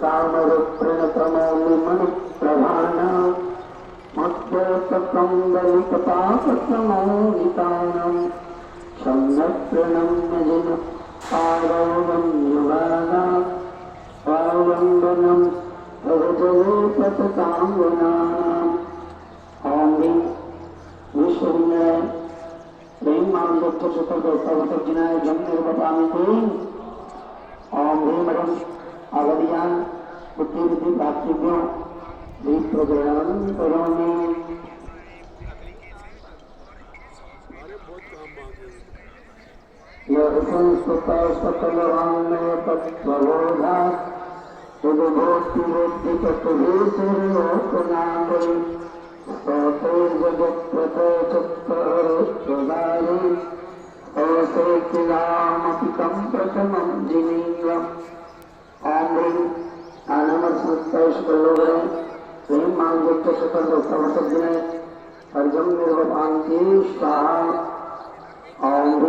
कामरुप्रणतमौलिमणिप्रभाना मत्तकन्दलितपापप्रमोदितानम् सम्यक् प्रणम्य जिन पादौनं युगाना स्वावन्दनं भवजले पतताङ्गनाम् ओम विश्वविनय प्रेम मानदत्त सुतर्क सर्वतज्ञाय जन्मनिर्वपामिते ओम ह्रीं अवधियान बुद्धि बुद्धि प्राप्तिभ्यों दीप्रजयं करोमि। यह संस्कृतस्तकलवाङ्मय तत्त्वबोधा सुबोधिबुद्धिचतुर्भुजोपनामि स्तोते जगत्प्रतचत्वरस्वदारि स्तोते किलामपि तं प्रथमं जिनीवम् ओम आनमस्मृतश्लोकरे प्रेम मांगुक्त सुतर्क सर्वतज्ञ अर्जम निर्वपान्ति स्वाहा। ओम